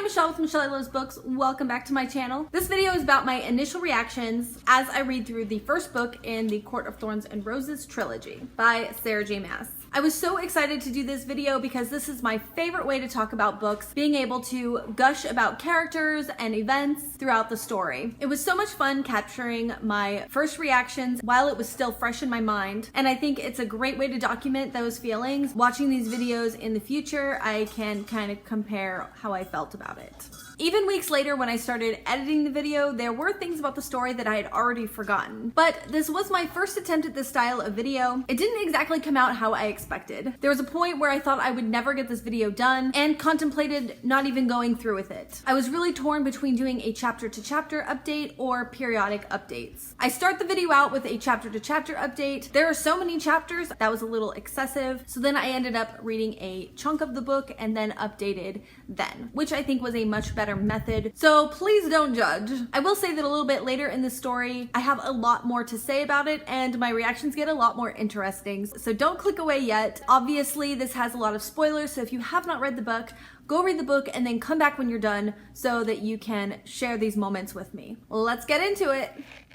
Michelle with Michelle Loves Books. Welcome back to my channel. This video is about my initial reactions as I read through the first book in the Court of Thorns and Roses trilogy by Sara J Maas. I was so excited to do this video because this is my favorite way to talk about books, being able to gush about characters and events throughout the story. It was so much fun capturing my first reactions while it was still fresh in my mind, and I think it's a great way to document those feelings. Watching these videos in the future, I can kind of compare how I felt about it. Even weeks later, when I started editing the video, there were things about the story that I had already forgotten. But this was my first attempt at this style of video. It didn't exactly come out how I expected. There was a point where I thought I would never get this video done and contemplated not even going through with it. I was really torn between doing a chapter to chapter update or periodic updates. I start the video out with a chapter to chapter update. There are so many chapters that was a little excessive, so then I ended up reading a chunk of the book and then updated then, which I think was a much better method. So please don't judge. I will say that a little bit later in the story, I have a lot more to say about it and my reactions get a lot more interesting. So don't click away yet. Obviously, this has a lot of spoilers, so if you have not read the book, go read the book and then come back when you're done so that you can share these moments with me. Let's get into it.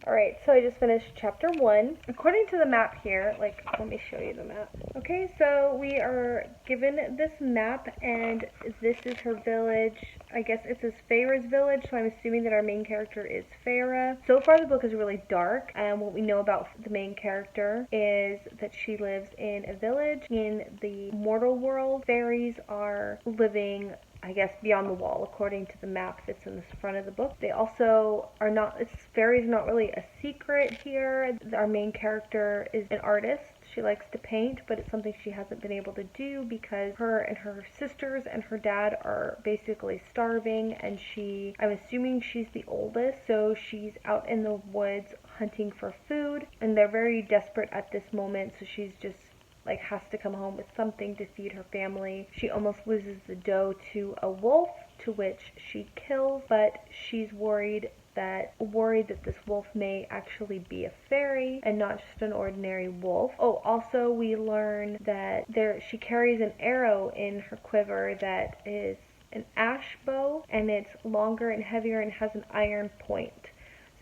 Alright, so I just finished chapter 1. According to the map here, let me show you the map. Okay, so we are given this map and this is her village. I guess it says Feyre's village, so I'm assuming that our main character is Feyre. So far the book is really dark, and what we know about the main character is that she lives in a village in the mortal world. Fairies are living, I guess, beyond the wall, according to the map that's in the front of the book. They also are not, fairies not really a secret here. Our main character is an artist. She likes to paint, but it's something she hasn't been able to do because her and her sisters and her dad are basically starving, and I'm assuming she's the oldest, so she's out in the woods hunting for food, and they're very desperate at this moment, so she's just has to come home with something to feed her family. She almost loses the doe to a wolf, to which she kills, but she's worried that this wolf may actually be a fairy and not just an ordinary wolf. Oh, also we learn that she carries an arrow in her quiver that is an ash bow, and it's longer and heavier and has an iron point.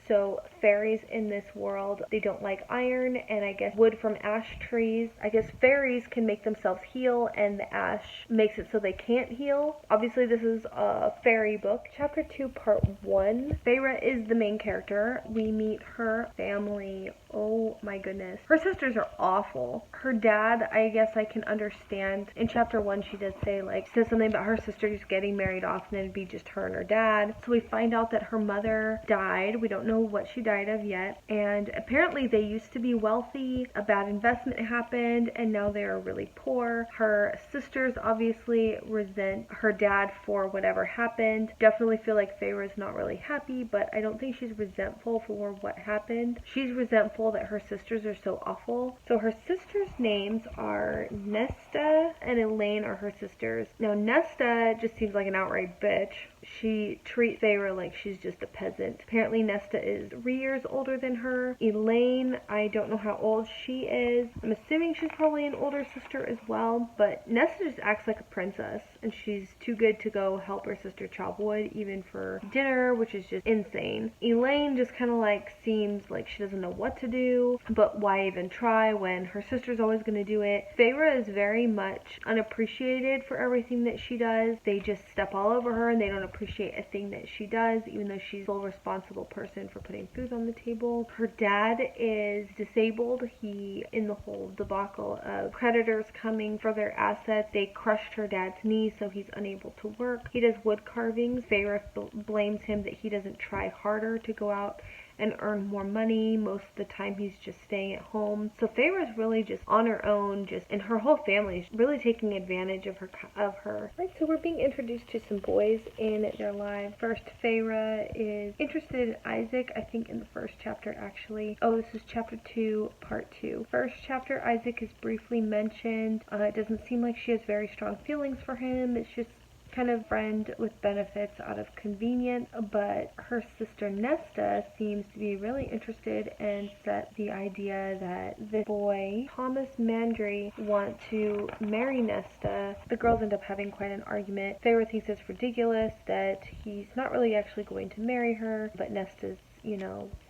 So fairies in this world, they don't like iron, and I guess wood from ash trees. I guess fairies can make themselves heal, and the ash makes it so they can't heal. Obviously this is a fairy book. Chapter 2, part 1. Feyre is the main character. We meet her family. Oh my goodness. Her sisters are awful. Her dad, I guess I can understand. In chapter 1 she does say, says something about her sisters getting married off and it'd be just her and her dad. So we find out that her mother died. We don't know what she died of yet, and apparently they used to be wealthy. A bad investment happened and now they are really poor. Her sisters obviously resent her dad for whatever happened. Definitely feel like Feyre is not really happy, but I don't think she's resentful for what happened. She's resentful that her sisters are so awful. So her sisters' names are Nesta and Elaine are her sisters. Now Nesta just seems like an outright bitch. She treats Feyre like she's just a peasant. Apparently Nesta is 3 years older than her. Elaine, I don't know how old she is. I'm assuming she's probably an older sister as well, but Nesta just acts like a princess, and she's too good to go help her sister chop wood, even for dinner, which is just insane. Elaine just kind of seems like she doesn't know what to do, but why even try when her sister's always going to do it. Feyre is very much unappreciated for everything that she does. They just step all over her and they don't appreciate a thing that she does, even though she's the sole responsible person for putting food on the table. Her dad is disabled. He, in the whole debacle of creditors coming for their assets, they crushed her dad's knee, so he's unable to work. He does wood carvings. Feyre blames him that he doesn't try harder to go out and earn more money. Most of the time he's just staying at home. So Feyre's really just on her own, and her whole family is really taking advantage of her. Right, so we're being introduced to some boys in their lives. First, Feyre is interested in Isaac, I think in the first chapter actually. Oh, this is chapter 2, part 2. First chapter, Isaac is briefly mentioned. It doesn't seem like she has very strong feelings for him. It's just kind of friend with benefits out of convenience, but her sister Nesta seems to be really interested and set the idea that this boy, Thomas Mandry, want to marry Nesta. The girls end up having quite an argument. Feyre thinks it's ridiculous that he's not really actually going to marry her, but Nesta's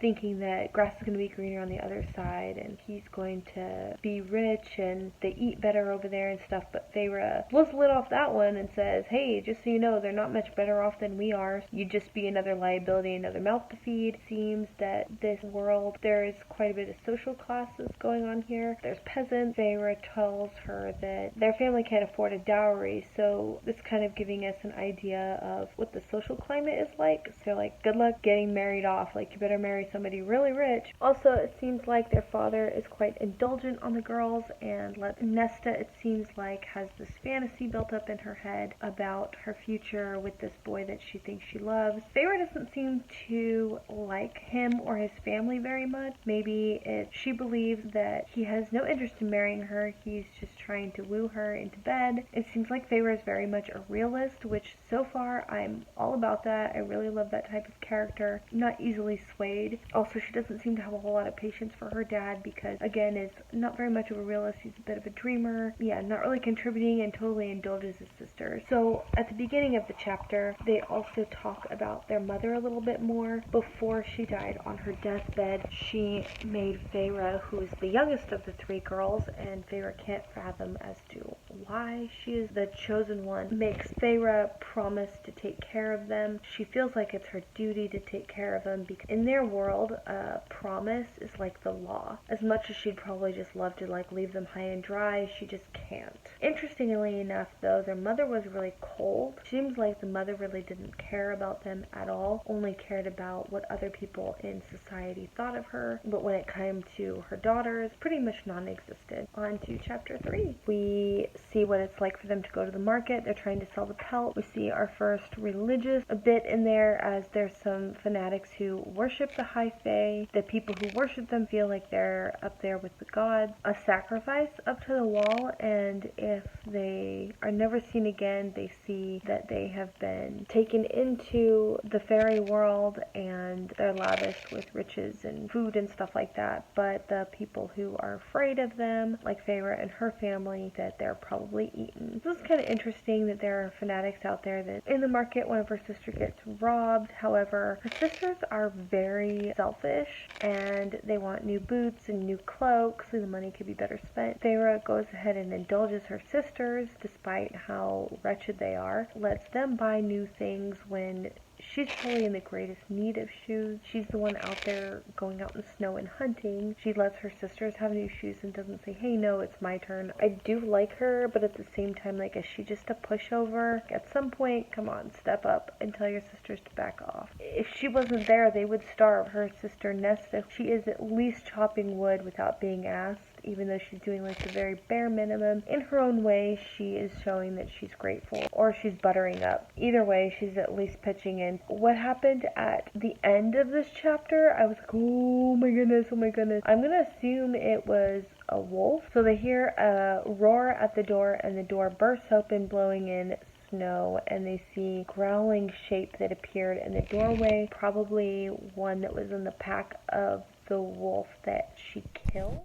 thinking that grass is going to be greener on the other side and he's going to be rich and they eat better over there and stuff. But Feyre blows the lid off that one and says, hey, just so you know, they're not much better off than we are. You'd just be another liability, another mouth to feed. Seems that this world, there is quite a bit of social classes going on here. There's peasants. Feyre tells her that their family can't afford a dowry, so this kind of giving us an idea of what the social climate is like. So like, good luck getting married off. Like, you better marry somebody really rich. Also, it seems like their father is quite indulgent on the girls, and Nesta, it seems like, has this fantasy built up in her head about her future with this boy that she thinks she loves. Feyre doesn't seem to like him or his family very much. Maybe she believes that he has no interest in marrying her. He's just trying to woo her into bed. It seems like Feyre is very much a realist, which so far I'm all about that. I really love that type of character. Not easily swayed. Also, she doesn't seem to have a whole lot of patience for her dad because, again, is not very much of a realist. He's a bit of a dreamer. Yeah, not really contributing and totally indulges his sisters. So, at the beginning of the chapter, they also talk about their mother a little bit more. Before she died on her deathbed, she made Feyre, who is the youngest of the three girls, and Feyre can't fathom as to why she is the chosen one, makes Feyre promise to take care of them. She feels like it's her duty to take care of them because in their world, a promise is like the law. As much as she'd probably just love to like leave them high and dry, she just can't. Interestingly enough, though, their mother was really cold. Seems like the mother really didn't care about them at all, only cared about what other people in society thought of her. But when it came to her daughters, pretty much non-existent. On to chapter 3. We see what it's like for them to go to the market. They're trying to sell the pelt. We see our first religious a bit in there, as there's some fanatics who worship the high fae. The people who worship them feel like they're up there with the gods. A sacrifice up to the wall, and if they are never seen again, they see that they have been taken into the fairy world and they're lavished with riches and food and stuff like that. But the people who are afraid of them, like Feyre and her family, that they're probably eaten. So it's kind of interesting that there are fanatics out there that in the market one of her sisters gets robbed. However, her sisters are very selfish and they want new boots and new cloaks, so the money could be better spent. Feyre goes ahead and indulges her sisters despite how wretched they are, lets them buy new things when she's probably in the greatest need of shoes. She's the one out there going out in the snow and hunting. She lets her sisters have new shoes and doesn't say, hey, no, it's my turn. I do like her, but at the same time, like, is she just a pushover? At some point, come on, step up and tell your sisters to back off. If she wasn't there, they would starve. Her sister Nesta, she is at least chopping wood without being asked. Even though she's doing like the very bare minimum. In her own way, she is showing that she's grateful, or she's buttering up. Either way, she's at least pitching in. What happened at the end of this chapter, I was like, oh my goodness, oh my goodness. I'm gonna assume it was a wolf. So they hear a roar at the door, and the door bursts open, blowing in snow, and they see a growling shape that appeared in the doorway, probably one that was in the pack of the wolf that she killed.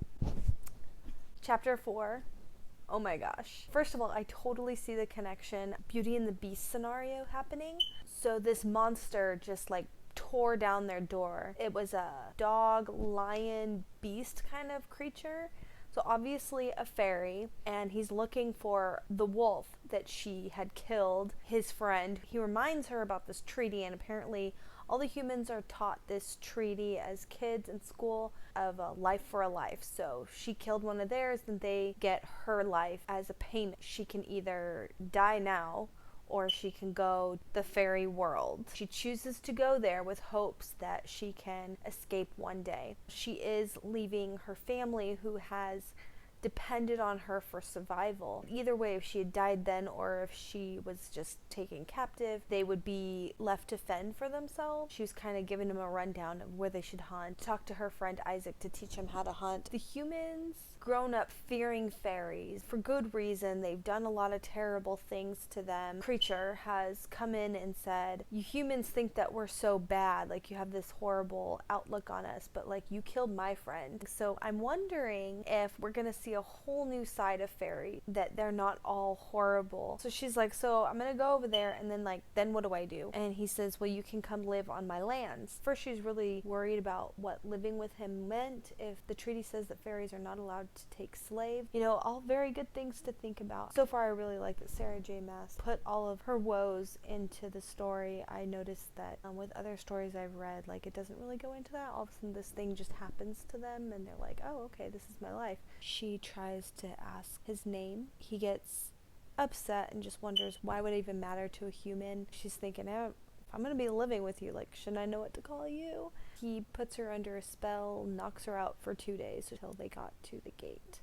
Chapter 4. Oh my gosh. First of all, I totally see the connection, Beauty and the Beast scenario happening. So this monster just like tore down their door. It was a dog, lion, beast kind of creature. So obviously a fairy, and he's looking for the wolf that she had killed, his friend. He reminds her about this treaty, and apparently all the humans are taught this treaty as kids in school of a life for a life. So she killed one of theirs, and they get her life as a payment. She can either die now, or she can go the fairy world. She chooses to go there with hopes that she can escape one day. She is leaving her family, who has depended on her for survival. Either way, if she had died then or if she was just taken captive, they would be left to fend for themselves. She was kind of giving them a rundown of where they should hunt. Talked to her friend Isaac to teach him how to hunt. The humans grown up fearing fairies for good reason. They've done a lot of terrible things to them. Creature has come in and said, you humans think that we're so bad, like you have this horrible outlook on us, but like you killed my friend. So I'm wondering if we're gonna see a whole new side of fairy, that they're not all horrible. So she's like, so I'm gonna go over there, and then what do I do? And he says, well, you can come live on my lands. First, she's really worried about what living with him meant, if the treaty says that fairies are not allowed to take slaves. You know, all very good things to think about. So far, I really like that Sara J Maas put all of her woes into the story. I noticed that with other stories I've read, like, it doesn't really go into that. All of a sudden, this thing just happens to them, and they're like, oh, okay, this is my life. She tries to ask his name. He gets upset and just wonders, why would it even matter to a human? She's thinking, oh, if I'm gonna be living with you, like, shouldn't I know what to call you? He puts her under a spell, knocks her out for 2 days until they got to the gate.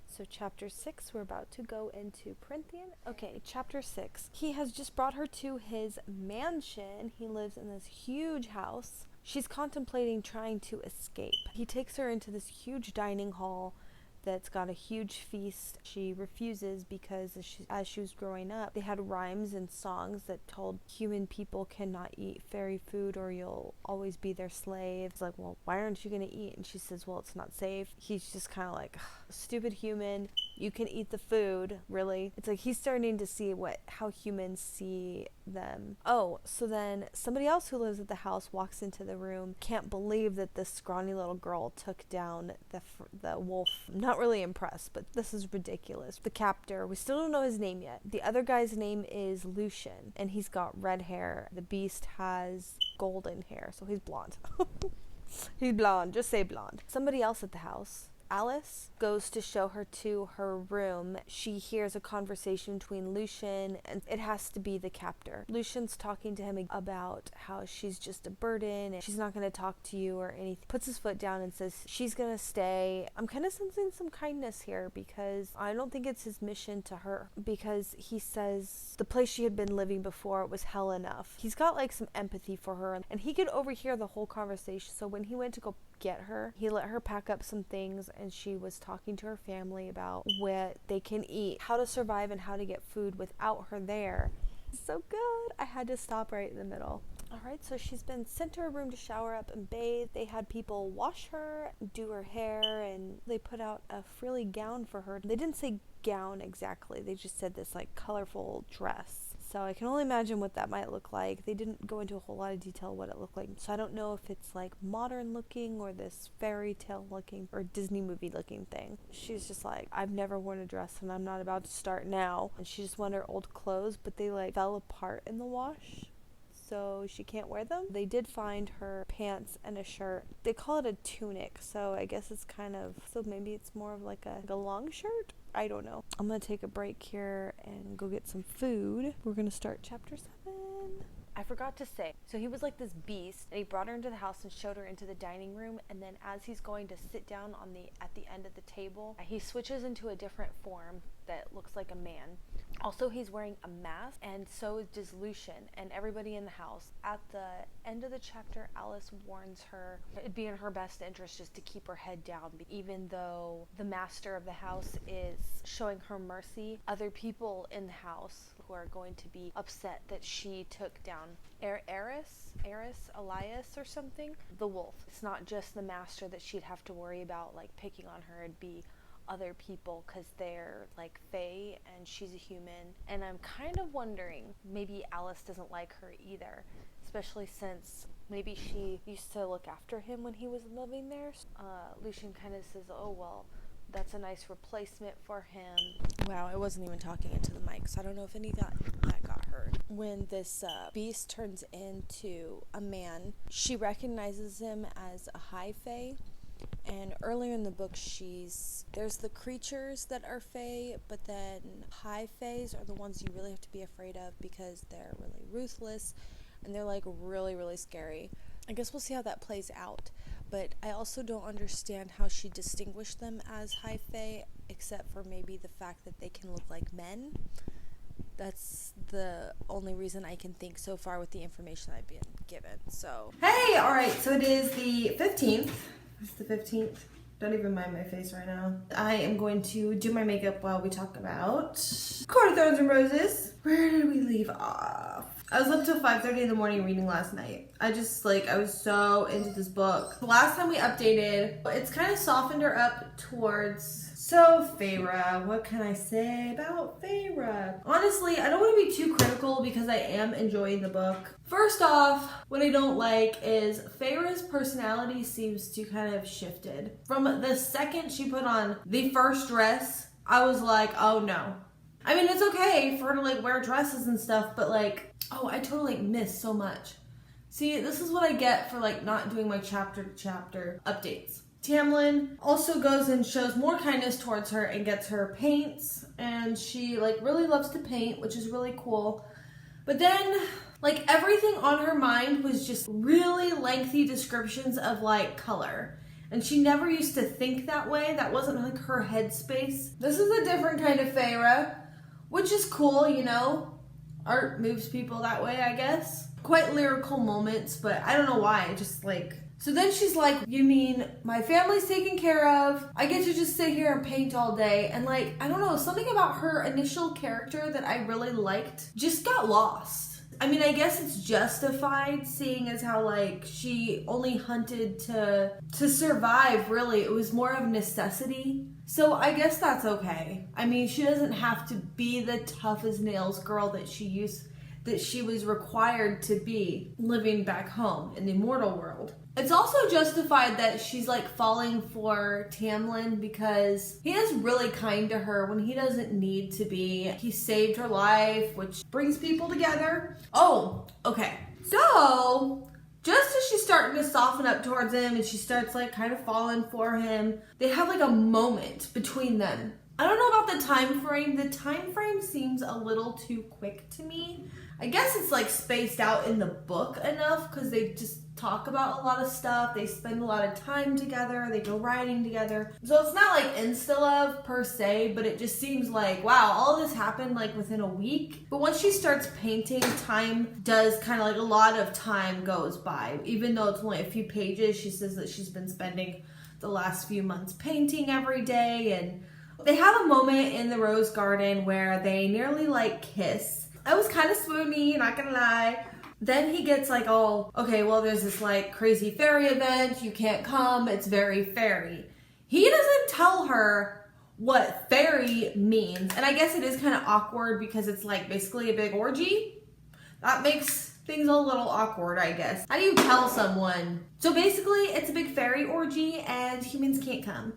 So chapter 6, we're about to go into Corinthian. Okay, chapter 6. He has just brought her to his mansion. He lives in this huge house. She's contemplating trying to escape. He takes her into this huge dining hall that's got a huge feast. She refuses because as she was growing up, they had rhymes and songs that told human people cannot eat fairy food or you'll always be their slave. It's like, well, why aren't you gonna eat? And she says, well, it's not safe. He's just kind of like, stupid human, you can eat the food, really? It's like he's starting to see how humans see them. Oh, so then somebody else who lives at the house walks into the room, can't believe that this scrawny little girl took down the wolf. Not really impressed, but this is ridiculous. The captor, we still don't know his name yet. The other guy's name is Lucian, and he's got red hair. The beast has golden hair, so he's blonde. He's blonde, just say blonde. Somebody else at the house, Alice, goes to show her to her room. She hears a conversation between Lucian, and it has to be the captor. Lucian's talking to him about how she's just a burden and she's not going to talk to you or anything. Puts his foot down and says she's going to stay. I'm kind of sensing some kindness here because I don't think it's his mission to her, because he says the place she had been living before was hell enough. He's got like some empathy for her, and he could overhear the whole conversation. So when he went to go get her, he let her pack up some things, and she was talking to her family about what they can eat, how to survive, and how to get food without her there. So good. I had to stop right in the middle. Alright, so she's been sent to her room to shower up and bathe. They had people wash her, do her hair, and they put out a frilly gown for her. They didn't say gown exactly, they just said this like colorful dress. So I can only imagine what that might look like. They didn't go into a whole lot of detail what it looked like. So I don't know if it's like modern looking or this fairy tale looking or Disney movie looking thing. She's just like, I've never worn a dress and I'm not about to start now. And she just won her old clothes, but they like fell apart in the wash, so she can't wear them. They did find her pants and a shirt. They call it a tunic, so I guess it's kind of, so maybe it's more of like a long shirt? I don't know. I'm gonna take a break here and go get some food. We're gonna start chapter 7. I forgot to say, so he was like this beast, and he brought her into the house and showed her into the dining room, and then as he's going to sit down at the end of the table, he switches into a different form that looks like a man. Also, he's wearing a mask, and so does Lucian and everybody in the house. At the end of the chapter, Alice warns her it'd be in her best interest just to keep her head down, even though the master of the house is showing her mercy. Other people in the house who are going to be upset that she took down Elias or something, the wolf. It's not just the master that she'd have to worry about like picking on her. It'd be other people because they're like fae and she's a human. And I'm kind of wondering, maybe Alice doesn't like her either, especially since maybe she used to look after him when he was living there. Lucian kind of says, oh well, that's a nice replacement for him. Wow, I wasn't even talking into the mic, so I don't know if any of that got heard. When this beast turns into a man, she recognizes him as a high fae. And earlier in the book, there's the creatures that are fae, but then high faes are the ones you really have to be afraid of because they're really ruthless and they're like really, really scary. I guess we'll see how that plays out. But I also don't understand how she distinguished them as high fae, except for maybe the fact that they can look like men. That's the only reason I can think so far with the information I've been given. So Hey, alright, so it is the 15th. It's the 15th. Don't even mind my face right now. I am going to do my makeup while we talk about Court of Thorns and Roses. Where did we leave off? I was up till 5:30 in the morning reading last night. I was so into this book. The last time we updated, it's kind of softened her up towards... So, Feyre, what can I say about Feyre? Honestly, I don't want to be too critical because I am enjoying the book. First off, what I don't like is Feyre's personality seems to kind of shifted. From the second she put on the first dress, I was like, oh no. I mean, it's okay for her to like wear dresses and stuff, but like, oh, I totally missed so much. See, this is what I get for like not doing my chapter to chapter updates. Tamlin also goes and shows more kindness towards her and gets her paints, and she like really loves to paint, which is really cool. But then like everything on her mind was just really lengthy descriptions of like color, and she never used to think that way. That wasn't like her headspace. This is a different kind of Feyre, which is cool, you know. Art moves people that way, I guess. Quite lyrical moments, but I don't know why. Just like... So then she's like, you mean my family's taken care of? I get to just sit here and paint all day. And like, I don't know, something about her initial character that I really liked just got lost. I mean, I guess it's justified seeing as how like she only hunted to survive, really. It was more of necessity. So I guess that's okay. I mean, she doesn't have to be the tough as nails girl that she was required to be living back home in the mortal world. It's also justified that she's like falling for Tamlin because he is really kind to her when he doesn't need to be. He saved her life, which brings people together. Oh, okay. So just as she's starting to soften up towards him and she starts like kind of falling for him, they have like a moment between them. I don't know about the time frame. The time frame seems a little too quick to me. I guess it's like spaced out in the book enough because they just talk about a lot of stuff. They spend a lot of time together. They go riding together. So it's not like insta-love per se, but it just seems like, wow, all this happened like within a week. But once she starts painting, time does kind of like a lot of time goes by. Even though it's only a few pages, she says that she's been spending the last few months painting every day. And they have a moment in the rose garden where they nearly like kiss. I was kind of swoony, not gonna lie. Then he gets like all, okay, well there's this like crazy fairy event, you can't come, it's very fairy. He doesn't tell her what fairy means, and I guess it is kind of awkward because it's like basically a big orgy. That makes things a little awkward, I guess. How do you tell someone? So basically it's a big fairy orgy and humans can't come.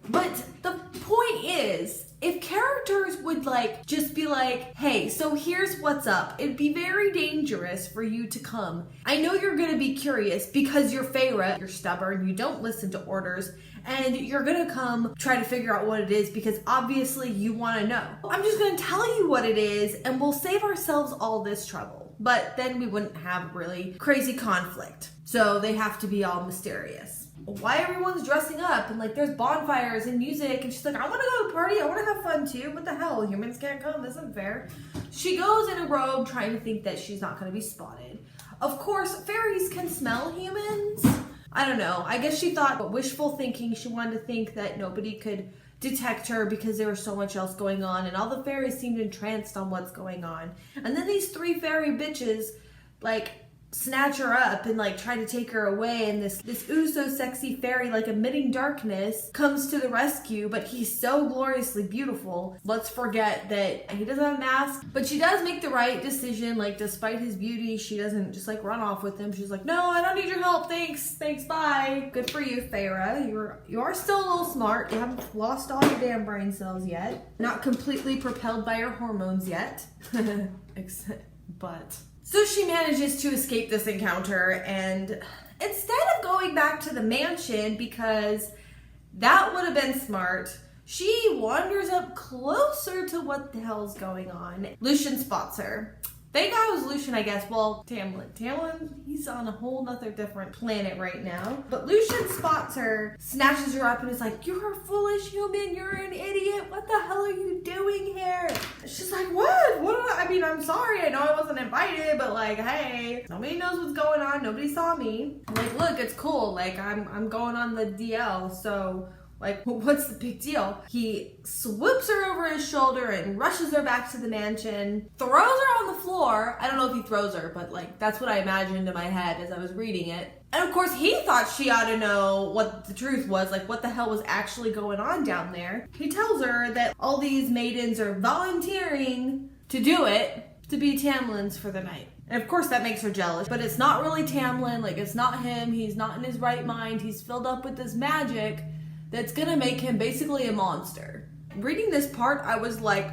But the point is, if characters would like just be like, hey, so here's what's up. It'd be very dangerous for you to come. I know you're gonna be curious because you're Feyre, you're stubborn, you don't listen to orders, and you're gonna come try to figure out what it is because obviously you wanna know. I'm just gonna tell you what it is and we'll save ourselves all this trouble. But then we wouldn't have really crazy conflict. So they have to be all mysterious. Why everyone's dressing up and like there's bonfires and music, and she's like, I want to go to the party, I want to have fun too. What the hell, humans can't come, this isn't fair. She goes in a robe trying to think that she's not going to be spotted. Of course, fairies can smell humans. I don't know, I guess she thought wishful thinking. She wanted to think that nobody could detect her because there was so much else going on and all the fairies seemed entranced on what's going on. And then these three fairy bitches like snatch her up and like try to take her away, and this ooh so sexy fairy like emitting darkness comes to the rescue, but he's so gloriously beautiful. Let's forget that he doesn't have a mask, but she does make the right decision. Like despite his beauty, she doesn't just like run off with him. She's like, no, I don't need your help, thanks, bye. Good for you, Feyre. You are still a little smart. You haven't lost all your damn brain cells yet. Not completely propelled by your hormones yet. But so she manages to escape this encounter, and instead of going back to the mansion, because that would have been smart, she wanders up closer to what the hell's going on. Lucian spots her. Thank God it was Lucian, I guess. Well, Tamlin. Tamlin, he's on a whole nother different planet right now. But Lucian spots her, snatches her up, and is like, "You're a foolish human. You're an idiot. What the hell are you doing here?" She's like, "What? I mean, I'm sorry. I know I wasn't invited, but like, hey, nobody knows what's going on. Nobody saw me. Like, look, it's cool. Like, I'm going on the DL, so like, what's the big deal?" He swoops her over his shoulder and rushes her back to the mansion, throws her on the floor. I don't know if he throws her, but like, that's what I imagined in my head as I was reading it. And of course, he thought she ought to know what the truth was, like what the hell was actually going on down there. He tells her that all these maidens are volunteering to do it, to be Tamlin's for the night. And of course that makes her jealous, but it's not really Tamlin, like it's not him, he's not in his right mind, he's filled up with this magic that's gonna make him basically a monster. Reading this part, I was like,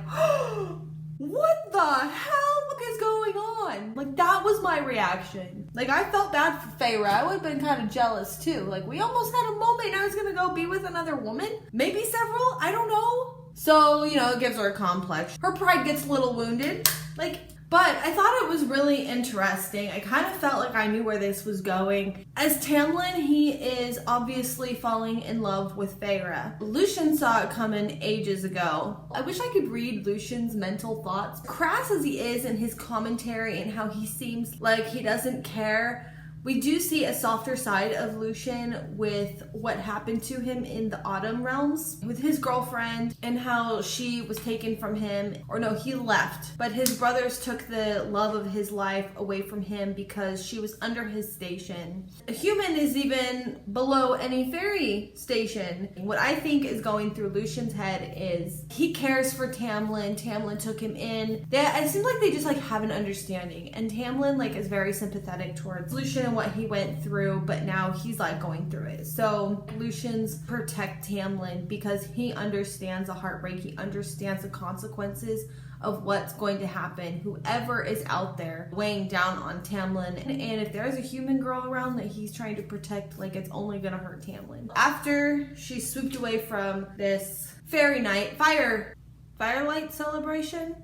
what the hell is going on? Like, that was my reaction. Like, I felt bad for Feyre. I would have been kind of jealous too. Like, we almost had a moment I was gonna go be with another woman. Maybe several, I don't know. So, you know, it gives her a complex. Her pride gets a little wounded. Like, but I thought it was really interesting. I kind of felt like I knew where this was going. As Tamlin, he is obviously falling in love with Feyre. Lucian saw it coming ages ago. I wish I could read Lucian's mental thoughts. Crass as he is in his commentary and how he seems like he doesn't care, we do see a softer side of Lucian with what happened to him in the Autumn Realms with his girlfriend and how she was taken from him, or no, he left, but his brothers took the love of his life away from him because she was under his station. A human is even below any fairy station. What I think is going through Lucian's head is he cares for Tamlin. Tamlin took him in. It seems like they just like have an understanding, and Tamlin like is very sympathetic towards Lucian and what he went through, but now he's like going through it. So Lucian's protect Tamlin because he understands the heartbreak, he understands the consequences of what's going to happen, whoever is out there weighing down on Tamlin. And if there's a human girl around that he's trying to protect, like it's only gonna hurt Tamlin. After she swooped away from this fairy night, firelight celebration?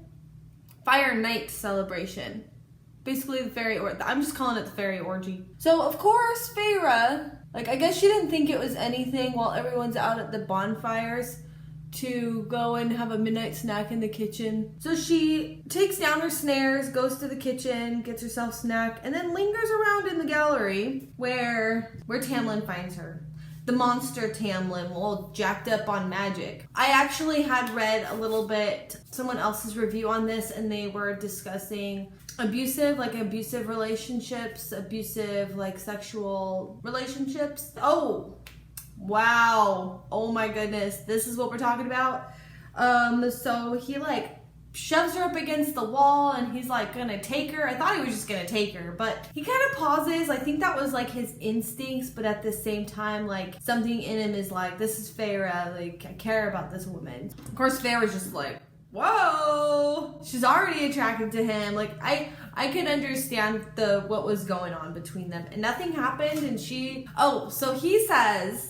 Fire night celebration. Basically the fairy, I'm just calling it the fairy orgy. So of course Feyre, like I guess she didn't think it was anything while everyone's out at the bonfires to go and have a midnight snack in the kitchen. So she takes down her snares, goes to the kitchen, gets herself snack, and then lingers around in the gallery where Tamlin finds her. The monster Tamlin, all jacked up on magic. I actually had read a little bit someone else's review on this, and they were discussing abusive relationships, abusive like sexual relationships. Oh, wow. Oh my goodness. This is what we're talking about. So he like shoves her up against the wall and he's like gonna take her. I thought he was just gonna take her, but he kind of pauses. I think that was like his instincts, but at the same time, like something in him is like, this is Feyre, like I care about this woman. Of course, Feyre's just like, whoa, she's already attracted to him. Like I could understand what was going on between them, and nothing happened. And so he says,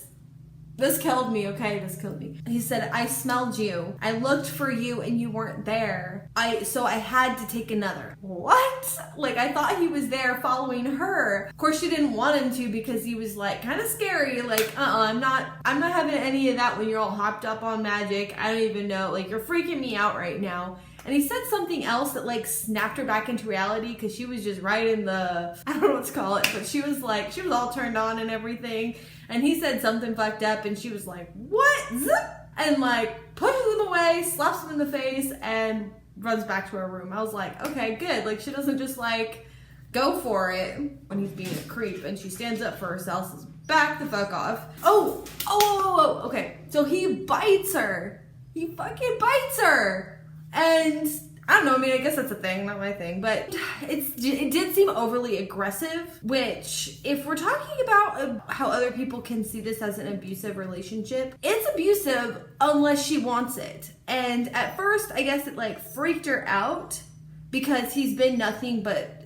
this killed me, okay? This killed me. He said, I smelled you. I looked for you and you weren't there. So I had to take another. What? Like, I thought he was there following her. Of course, she didn't want him to because he was like kind of scary. Like, I'm not having any of that when you're all hopped up on magic. I don't even know. Like, you're freaking me out right now. And he said something else that like snapped her back into reality because she was just right in the, I don't know what to call it, but she was all turned on and everything. And he said something fucked up and she was like, what? Zip! And like pushes him away, slaps him in the face, and runs back to her room. I was like, okay, good. Like she doesn't just like go for it when he's being a creep, and she stands up for herself, says, back the fuck off. Oh, okay. So he bites her. He fucking bites her. And I don't know, I mean, I guess that's a thing, not my thing, but it did seem overly aggressive, which if we're talking about how other people can see this as an abusive relationship, it's abusive unless she wants it. And at first, I guess it like freaked her out because he's been nothing but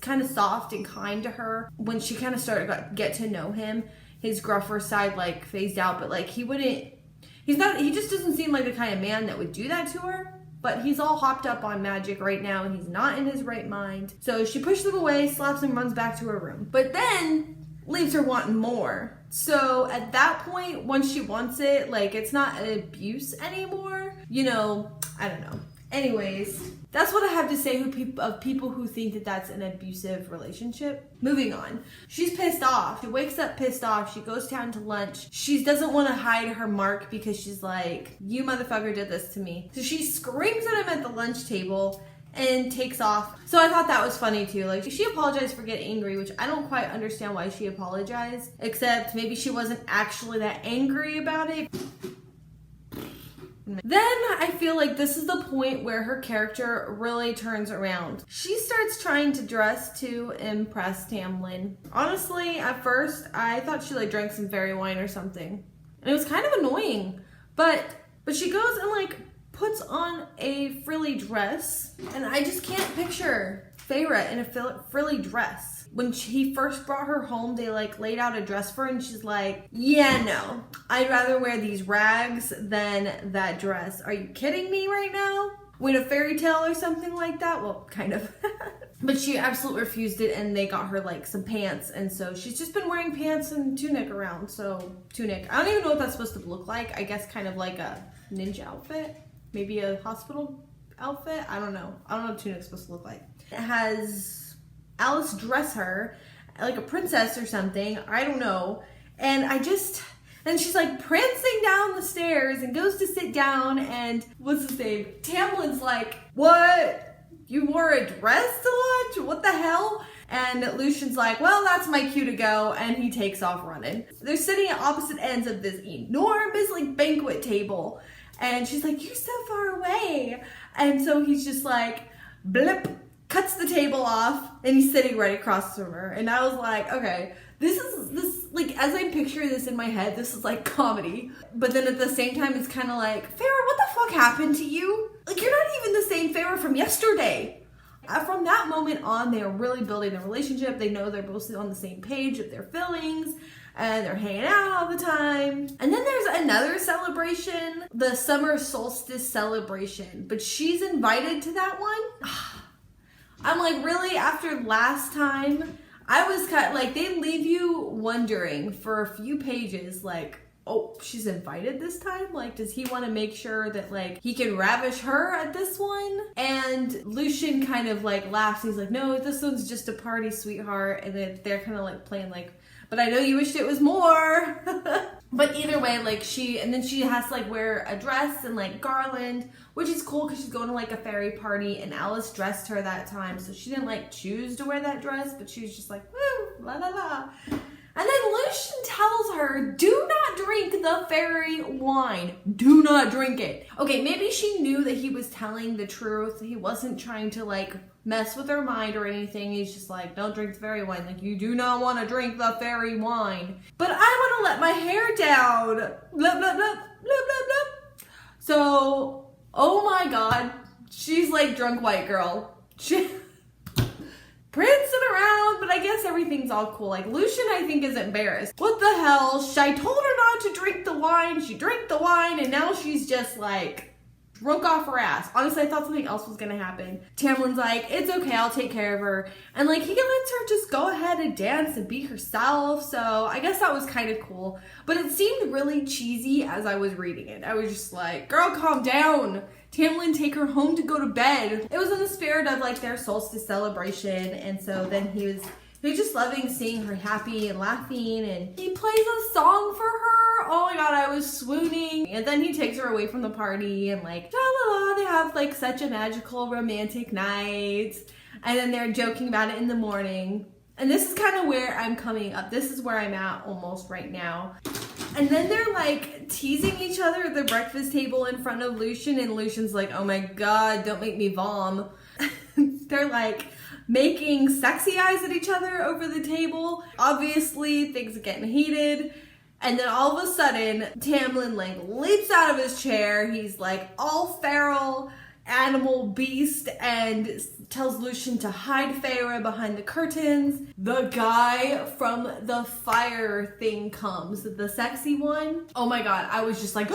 kind of soft and kind to her. When she kind of started to get to know him, his gruffer side like phased out, but like he just doesn't seem like the kind of man that would do that to her. but he's all hopped up on magic right now and he's not in his right mind. So she pushes him away, slaps him, runs back to her room. But then leaves her wanting more. So at that point, once she wants it, like, it's not an abuse anymore. You know, I don't know. Anyways, that's what I have to say of people who think that that's an abusive relationship. Moving on. She's pissed off. She wakes up pissed off. She goes down to lunch. She doesn't want to hide her mark because she's like, you motherfucker did this to me. So she screams at him at the lunch table and takes off. So I thought that was funny too. Like, she apologized for getting angry, which I don't quite understand why she apologized, except maybe she wasn't actually that angry about it. Then I feel like this is the point where her character really turns around. She starts trying to dress to impress Tamlin. Honestly, at first, I thought she like drank some fairy wine or something. And it was kind of annoying. But she goes and like puts on a frilly dress. And I just can't picture Feyre in a frilly dress. When he first brought her home, they like laid out a dress for her and she's like, yeah, no, I'd rather wear these rags than that dress. Are you kidding me right now? With a fairy tale or something like that? Well, kind of. But she absolutely refused it and they got her like some pants. And so she's just been wearing pants and tunic around. So tunic, I don't even know what that's supposed to look like. I guess kind of like a ninja outfit. Maybe a hospital outfit. I don't know. I don't know what tunic's supposed to look like. It has Alice dress her like a princess or something. I don't know. And she's like prancing down the stairs and goes to sit down and what's his name? Tamlin's like, what? You wore a dress to lunch? What the hell? And Lucian's like, well, that's my cue to go. And he takes off running. They're sitting at opposite ends of this enormous like banquet table. And she's like, you're so far away. And so he's just like, blip. Cuts the table off and he's sitting right across from her. And I was like, okay, this like, as I picture this in my head, this is like comedy. But then at the same time, it's kind of like, Feyre, what the fuck happened to you? Like, you're not even the same Feyre from yesterday. From that moment on, they are really building a relationship. They know they're both on the same page of their feelings. And they're hanging out all the time. And then there's another celebration, the summer solstice celebration. But she's invited to that one. I'm like, really? After last time, I was kind of like, they leave you wondering for a few pages, like, oh, she's invited this time? Like, does he want to make sure that, like, he can ravish her at this one? And Lucian kind of, like, laughs. He's like, no, this one's just a party, sweetheart. And then they're kind of, like, playing, like, but I know you wished it was more. But either way, like, she has to, like, wear a dress and, like, garland, which is cool because she's going to, like, a fairy party, and Alice dressed her that time, so she didn't, like, choose to wear that dress, but she was just like, woo, la la la. And then Lucian tells her, do not drink the fairy wine. Do not drink it. Okay, maybe she knew that he was telling the truth. He wasn't trying to, like, mess with her mind or anything. He's just like, don't drink the fairy wine. Like, you do not want to drink the fairy wine. But I want to let my hair down. Blah, blah, blah, blah, blah, blah. So, oh my God. She's like drunk white girl. She prancing around, but I guess everything's all cool. Like, Lucian, I think, is embarrassed. What the hell? I told her not to drink the wine. She drank the wine, and now she's just like drunk off her ass. Honestly, I thought something else was gonna happen. Tamlin's like, it's okay, I'll take care of her. And like, he lets her just go ahead and dance and be herself. So I guess that was kind of cool. But it seemed really cheesy as I was reading it. I was just like, girl, calm down. Tamlin, take her home to go to bed. It was in the spirit of like their solstice celebration. And so then he was just loving seeing her happy and laughing, and he plays a song for her. Oh my God, I was swooning. And then he takes her away from the party and like, la la la, they have like such a magical romantic night. And then they're joking about it in the morning. And this is kind of where I'm coming up. This is where I'm at almost right now. And then they're like teasing each other at the breakfast table in front of Lucian, and Lucian's like, oh my God, don't make me vom. They're like making sexy eyes at each other over the table. Obviously, things are getting heated. And then all of a sudden, Tamlin like leaps out of his chair. He's like all feral, animal beast, and tells Lucian to hide Feyre behind the curtains. The guy from the fire thing comes, the sexy one. Oh my God, I was just like,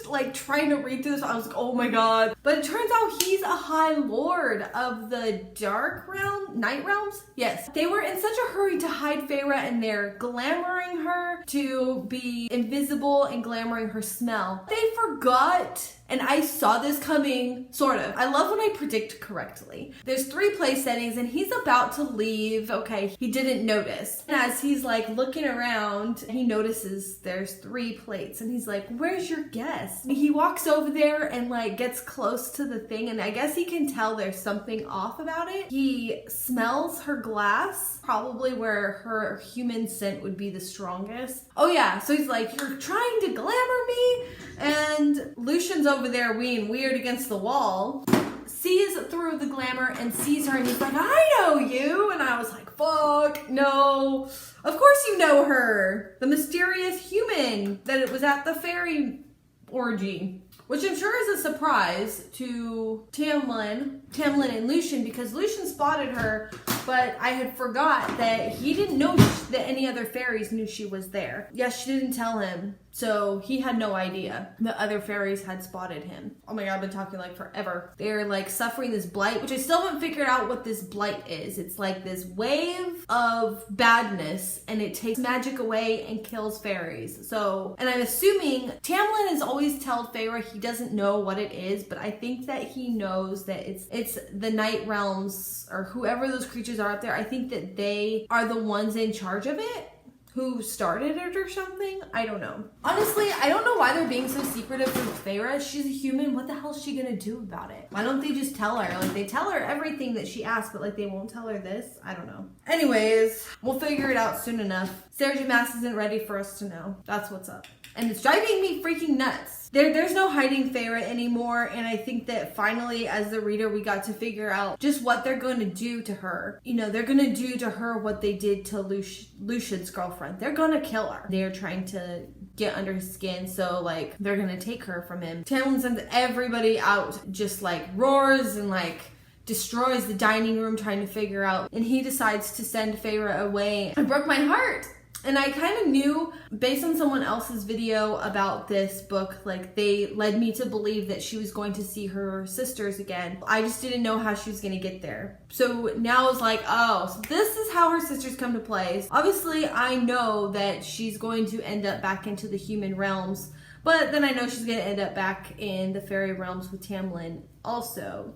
just like trying to read through this. I was like, oh my god. But it turns out he's a high lord of the dark realm, night realms. Yes. They were in such a hurry to hide Feyre, and they're glamoring her to be invisible and glamoring her smell. They forgot. And I saw this coming, sort of. I love when I predict correctly. There's 3 place settings and he's about to leave. Okay, he didn't notice. And as he's like looking around, he notices there's 3 plates and he's like, where's your guest? He walks over there and like gets close to the thing, and I guess he can tell there's something off about it. He smells her glass, probably where her human scent would be the strongest. Oh yeah, so he's like, you're trying to glamour me? And Lucian's over there being weird against the wall, sees through the glamour and sees her, and he's like, I know you. And I was like, fuck, no. Of course you know her. The mysterious human that it was at the fairy orgy. Which I'm sure is a surprise to Tamlin and Lucian, because Lucian spotted her, but I had forgot that he didn't know that any other fairies knew she was there. Yes, she didn't tell him, so he had no idea that other fairies had spotted him. Oh my god, I've been talking like forever. They're like suffering this blight, which I still haven't figured out what this blight is. It's like this wave of badness, and it takes magic away and kills fairies. So, and I'm assuming Tamlin has always told Feyre he doesn't know what it is, but I think that he knows that it's the night realms, or whoever those creatures are out there. I think that they are the ones in charge of it, who started it or something. I don't know. Honestly, I don't know why they're being so secretive with Feyre. She's a human. What the hell is she gonna do about it? Why don't they just tell her? Like, they tell her everything that she asks, but like they won't tell her this. I don't know. Anyways, we'll figure it out soon enough. Sara J Maas isn't ready for us to know. That's what's up. And it's driving me freaking nuts. There's no hiding Feyre anymore, and I think that finally, as the reader, we got to figure out just what they're going to do to her. You know, they're going to do to her what they did to Lucian's girlfriend. They're going to kill her. They're trying to get under his skin, so like they're going to take her from him. Tamlin sends everybody out, just like roars and like destroys the dining room trying to figure out, and he decides to send Feyre away. It broke my heart. And I kind of knew, based on someone else's video about this book, like they led me to believe that she was going to see her sisters again. I just didn't know how she was going to get there. So now it's like, oh, so this is how her sisters come to play. Obviously, I know that she's going to end up back into the human realms, but then I know she's going to end up back in the fairy realms with Tamlin also,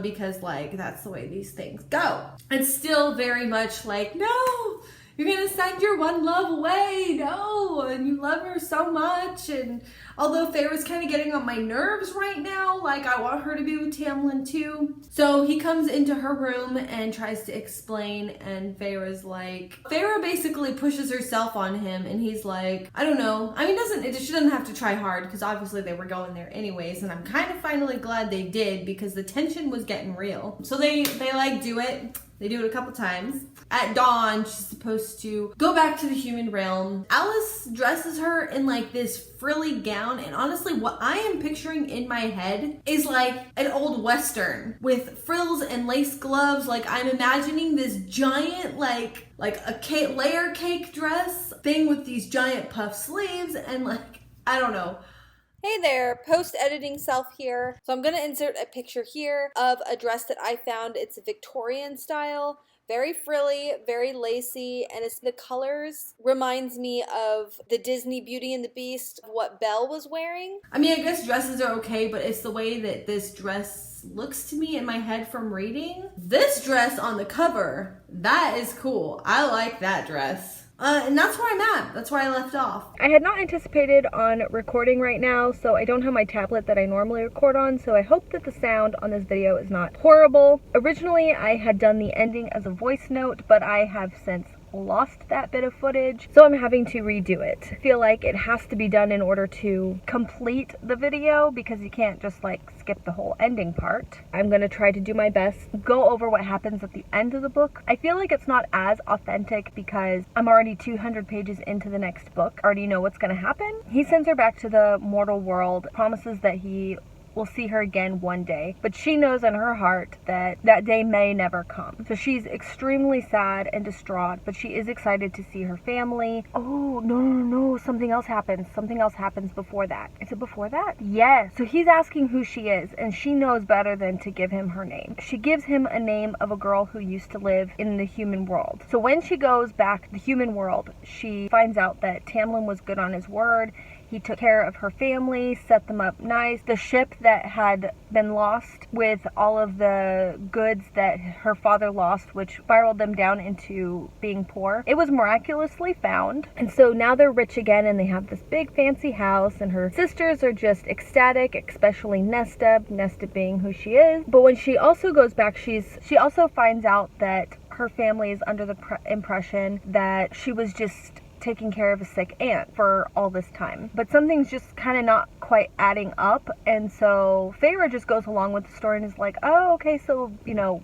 because like that's the way these things go. It's still very much like, no, you're gonna send your one love away, no, and you love her so much. And although Feyre's kind of getting on my nerves right now, like I want her to be with Tamlin too. So he comes into her room and tries to explain, and Feyre basically pushes herself on him, and he's like, I don't know. I mean, she doesn't have to try hard, because obviously they were going there anyways, and I'm kind of finally glad they did, because the tension was getting real. So they like do it. They do it a couple times. At dawn, she's supposed to go back to the human realm. Alice dresses her in like this frilly gown, and honestly, what I am picturing in my head is like an old western with frills and lace gloves. Like I'm imagining this giant like a layer cake dress thing with these giant puff sleeves, and like, I don't know. Hey there, post-editing self here. So I'm going to insert a picture here of a dress that I found. It's a Victorian style, very frilly, very lacy, and the colors reminds me of the Disney Beauty and the Beast, what Belle was wearing. I mean, I guess dresses are okay, but it's the way that this dress looks to me in my head from reading. This dress on the cover, that is cool. I like that dress. And that's where I'm at. That's where I left off. I had not anticipated on recording right now, so I don't have my tablet that I normally record on, so I hope that the sound on this video is not horrible. Originally, I had done the ending as a voice note, but I have since lost that bit of footage, so I'm having to redo it. I feel like it has to be done in order to complete the video, because you can't just like skip the whole ending part. I'm gonna try to do my best, go over what happens at the end of the book. I feel like it's not as authentic because I'm already 200 pages into the next book. I already know what's gonna happen. He sends her back to the mortal world, promises that he will see her again one day, but she knows in her heart that that day may never come. So she's extremely sad and distraught, but she is excited to see her family. Oh, no, something else happens. Something else happens before that. Is it before that? Yes. So he's asking who she is, and she knows better than to give him her name. She gives him a name of a girl who used to live in the human world. So when she goes back to the human world, she finds out that Tamlin was good on his word. He took care of her family, set them up nice. The ship that had been lost with all of the goods that her father lost, which spiraled them down into being poor, it was miraculously found. And so now they're rich again, and they have this big fancy house, and her sisters are just ecstatic, especially Nesta being who she is. But when she also goes back, she also finds out that her family is under the impression that she was just taking care of a sick aunt for all this time. But something's just kind of not quite adding up, and so Feyre just goes along with the story and is like, oh, okay, so,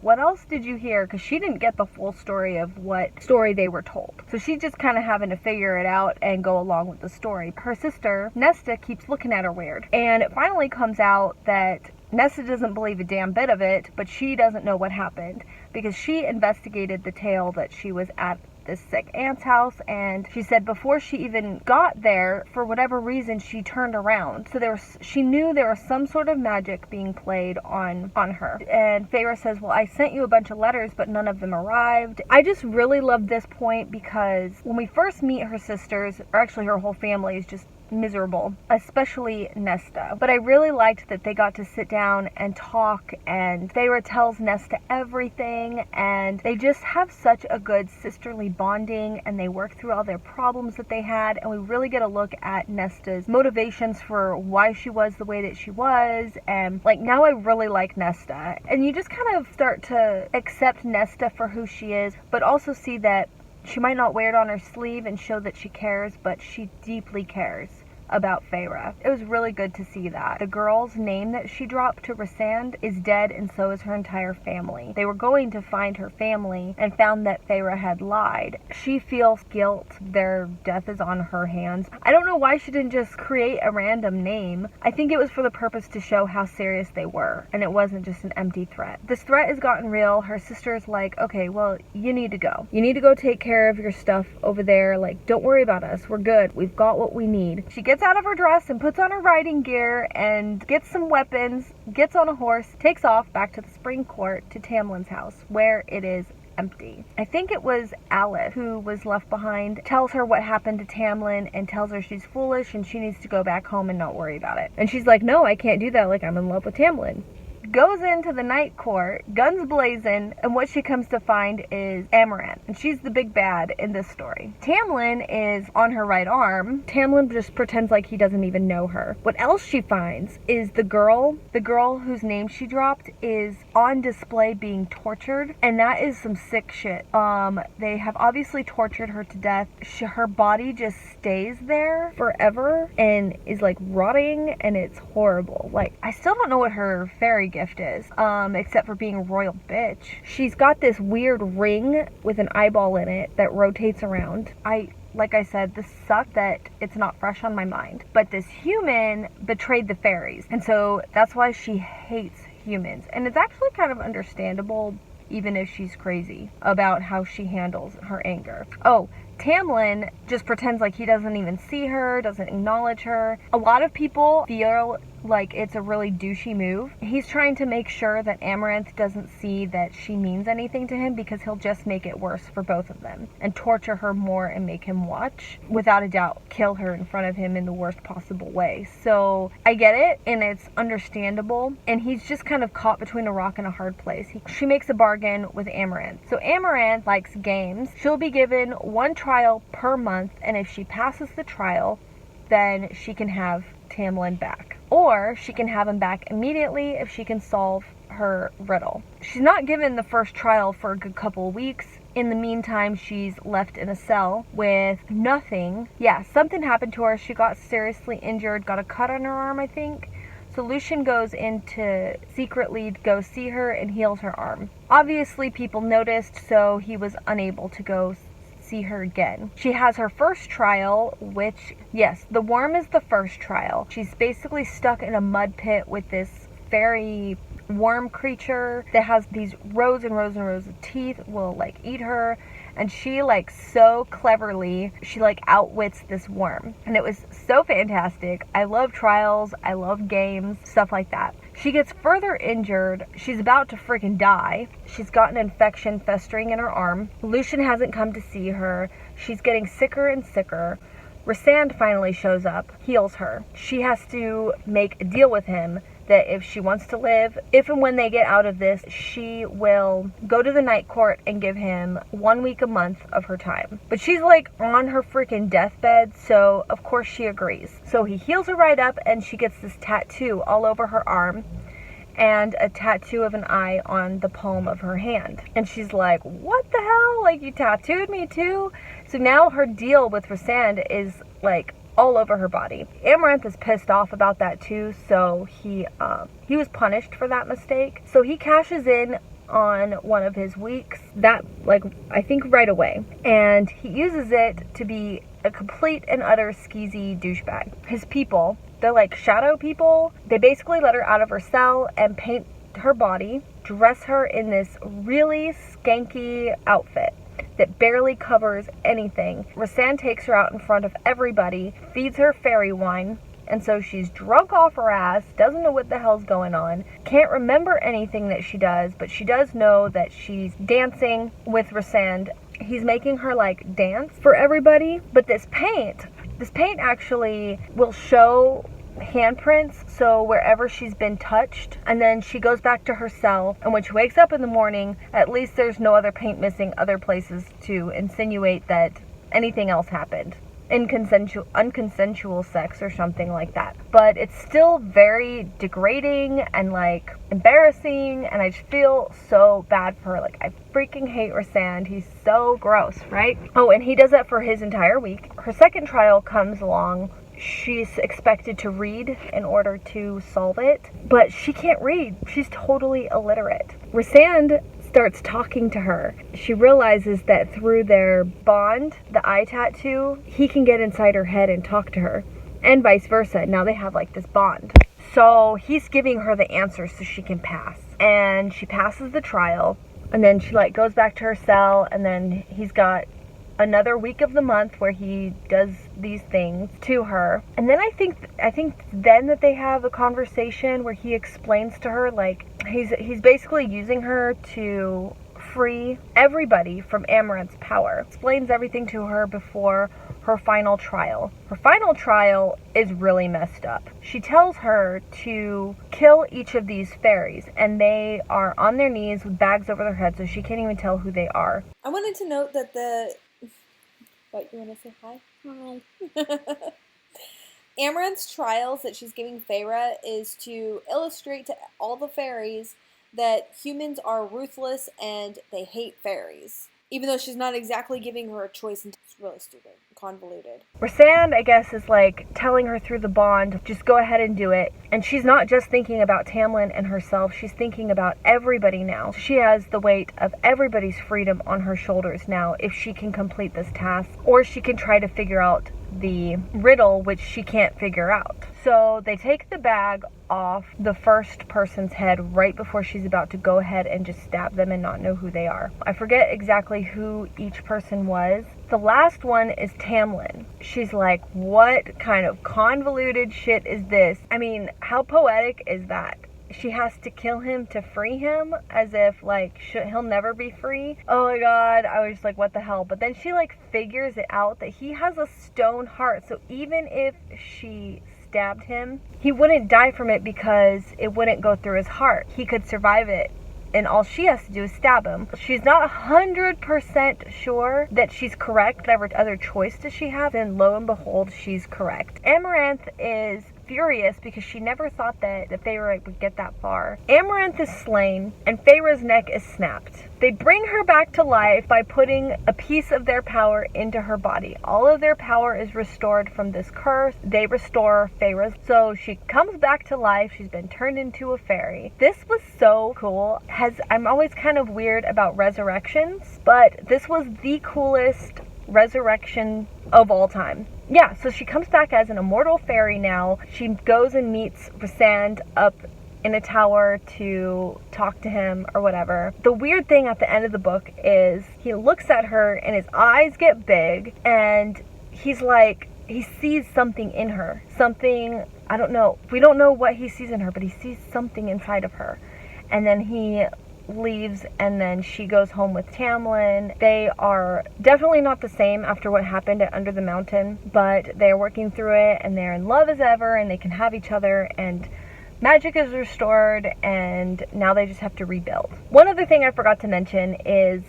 what else did you hear? Because she didn't get the full story of what story they were told. So she's just kind of having to figure it out and go along with the story. Her sister, Nesta, keeps looking at her weird, and it finally comes out that Nesta doesn't believe a damn bit of it, but she doesn't know what happened because she investigated the tale that she was at this sick aunt's house, and she said before she even got there, for whatever reason, she turned around. So she knew there was some sort of magic being played on her. And Feyre says, well, I sent you a bunch of letters, but none of them arrived. I just really love this point because when we first meet her sisters, or actually her whole family is just miserable, especially Nesta. But I really liked that they got to sit down and talk, and Feyre tells Nesta everything, and they just have such a good sisterly bonding, and they work through all their problems that they had, and we really get a look at Nesta's motivations for why she was the way that she was, and now I really like Nesta. And you just kind of start to accept Nesta for who she is, but also see that she might not wear it on her sleeve and show that she cares, but she deeply cares about Feyre. It was really good to see that. The girl's name that she dropped to Rhysand is dead, and so is her entire family. They were going to find her family and found that Feyre had lied. She feels guilt. Their death is on her hands. I don't know why she didn't just create a random name. I think it was for the purpose to show how serious they were, and it wasn't just an empty threat. This threat has gotten real. Her sister's like, okay, well, you need to go. You need to go take care of your stuff over there. Don't worry about us. We're good. We've got what we need. She gets out of her dress and puts on her riding gear and gets some weapons, gets on a horse, takes off back to the spring court to Tamlin's house, where it is empty. I think it was Alice who was left behind, tells her what happened to Tamlin and tells her she's foolish and she needs to go back home and not worry about it. And she's like, no, I can't do that. I'm in love with Tamlin. Goes into the night court, guns blazing, and what she comes to find is Amaranth, and she's the big bad in this story. Tamlin is on her right arm. Tamlin just pretends like he doesn't even know her. What else she finds is the girl whose name she dropped is on display being tortured, and that is some sick shit. They have obviously tortured her to death. Her body just stays there forever and is rotting, and it's horrible. I still don't know what her fairy gift is, except for being a royal bitch. She's got this weird ring with an eyeball in it that rotates around. Like I said, this sucked that it's not fresh on my mind. But this human betrayed the fairies, and so that's why she hates humans. And it's actually kind of understandable, even if she's crazy about how she handles her anger. Oh, Tamlin just pretends like he doesn't even see her, doesn't acknowledge her. A lot of people feel like it's a really douchey move. He's trying to make sure that Amaranth doesn't see that she means anything to him, because he'll just make it worse for both of them and torture her more and make him watch. Without a doubt, kill her in front of him in the worst possible way. So I get it, and it's understandable, and he's just kind of caught between a rock and a hard place. She makes a bargain with Amaranth. So Amaranth likes games. She'll be given one trial per month, and if she passes the trial, then she can have Tamlin back. Or she can have him back immediately if she can solve her riddle. She's not given the first trial for a good couple of weeks. In the meantime, she's left in a cell with nothing. Yeah, something happened to her. She got seriously injured, got a cut on her arm, I think. So Lucian goes in to secretly go see her and heals her arm. Obviously, people noticed, so he was unable to go see her again. She has her first trial, which, yes, the worm is the first trial. She's basically stuck in a mud pit with this fairy worm creature that has these rows and rows and rows of teeth will like eat her, and she like so cleverly, she like outwits this worm, and it was so fantastic. I love trials, I love games, stuff like that. She gets further injured. She's about to freaking die. She's got an infection festering in her arm. Lucian hasn't come to see her. She's getting sicker and sicker. Rysand finally shows up, heals her. She has to make a deal with him that if she wants to live, if and when they get out of this, she will go to the night court and give him 1 week a month of her time. But she's like on her freaking deathbed, so of course she agrees. So he heals her right up, and she gets this tattoo all over her arm and a tattoo of an eye on the palm of her hand. And she's like, what the hell? Like, you tattooed me too? So now her deal with Rysand is like all over her body. Amaranth is pissed off about that too, so he was punished for that mistake. So he cashes in on one of his weeks, that like I think right away, and he uses it to be a complete and utter skeezy douchebag. His people, they're like shadow people. They basically let her out of her cell and paint her body, dress her in this really skanky outfit that barely covers anything. Rysand takes her out in front of everybody, feeds her fairy wine, and so she's drunk off her ass, doesn't know what the hell's going on, can't remember anything that she does, but she does know that she's dancing with Rysand. He's making her like dance for everybody, but this paint actually will show handprints, so wherever she's been touched, and then she goes back to her cell, and when she wakes up in the morning, at least there's no other paint missing other places to insinuate that anything else happened, unconsensual sex or something like that. But it's still very degrading and like embarrassing, and I just feel so bad for her. Like, I freaking hate Rysand. He's so gross, right? Oh, and he does that for his entire week. Her second trial comes along. She's expected to read in order to solve it, but she can't read. She's totally illiterate. Rysand starts talking to her. She realizes that through their bond, the eye tattoo, he can get inside her head and talk to her, and vice versa. Now they have like this bond. So he's giving her the answers so she can pass, and she passes the trial, and then she like goes back to her cell, and then he's got another week of the month where he does these things to her. And then I think then that they have a conversation where he explains to her, like, he's basically using her to free everybody from Amaranth's power. Explains everything to her before her final trial. Her final trial is really messed up. She tells her to kill each of these fairies, and they are on their knees with bags over their heads, so she can't even tell who they are. I wanted to note that What, you want to say hi? Hi. Amaranth's trials that she's giving Feyre is to illustrate to all the fairies that humans are ruthless and they hate fairies. Even though she's not exactly giving her a choice, and it's really stupid, convoluted. Rysand, I guess, is like telling her through the bond, just go ahead and do it. And she's not just thinking about Tamlin and herself, she's thinking about everybody now. She has the weight of everybody's freedom on her shoulders now if she can complete this task, or she can try to figure out the riddle, which she can't figure out. So they take the bag off the first person's head right before she's about to go ahead and just stab them and not know who they are. I forget exactly who each person was. The last one is Tamlin. She's like, what kind of convoluted shit is this? I mean, how poetic is that? She has to kill him to free him, as if like he'll never be free. Oh my god, I was just like, what the hell? But then she like figures it out that he has a stone heart, so even if she stabbed him, he wouldn't die from it because it wouldn't go through his heart. He could survive it, and all she has to do is stab him. She's not 100% sure that she's correct. Whatever other choice does she have? And lo and behold, she's correct. Amaranth is furious because she never thought that Feyre would get that far. Amaranth is slain, and Feyre's neck is snapped. They bring her back to life by putting a piece of their power into her body. All of their power is restored from this curse. They restore Feyre's. So she comes back to life. She's been turned into a fairy. This was so cool. I'm always kind of weird about resurrections, but this was the coolest resurrection of all time. Yeah, so she comes back as an immortal fairy now. She goes and meets Rysand up in a tower to talk to him or whatever. The weird thing at the end of the book is he looks at her and his eyes get big, and he's like, he sees something in her. Something, I don't know. We don't know what he sees in her, but he sees something inside of her. And then he leaves, and then she goes home with Tamlin. They are definitely not the same after what happened at Under the Mountain, but they're working through it, and they're in love as ever, and they can have each other, and magic is restored, and now they just have to rebuild. One other thing I forgot to mention is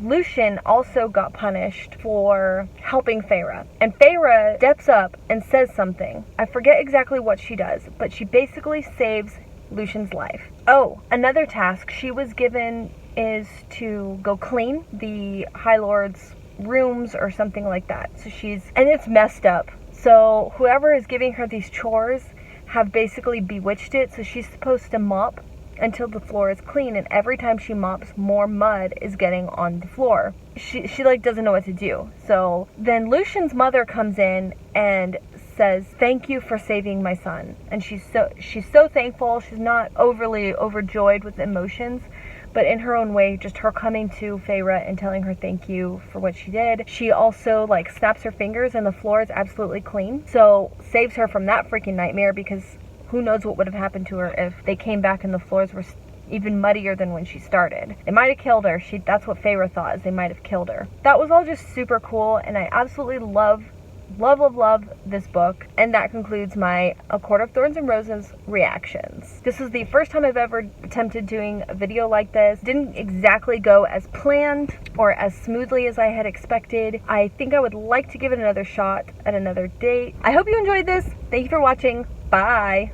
Lucien also got punished for helping Feyre. And Feyre steps up and says something. I forget exactly what she does, but she basically saves Lucien's life. Oh, another task she was given is to go clean the High Lord's rooms or something like that. So and it's messed up. So whoever is giving her these chores have basically bewitched it. So she's supposed to mop until the floor is clean, and every time she mops, more mud is getting on the floor. She like doesn't know what to do. So then Lucien's mother comes in and says, "Thank you for saving my son." And she's so thankful. She's not overly overjoyed with emotions, but in her own way, just her coming to Feyre and telling her thank you for what she did. She also like snaps her fingers and the floor is absolutely clean. So saves her from that freaking nightmare, because who knows what would have happened to her if they came back and the floors were even muddier than when she started. They might have killed her. That's what Feyre thought, is they might have killed her. That was all just super cool, and I absolutely love this book. And that concludes my A Court of Thorns and Roses reactions. This is the first time I've ever attempted doing a video like this. Didn't exactly go as planned or as smoothly as I had expected. I think I would like to give it another shot at another date. I hope you enjoyed this. Thank you for watching. Bye.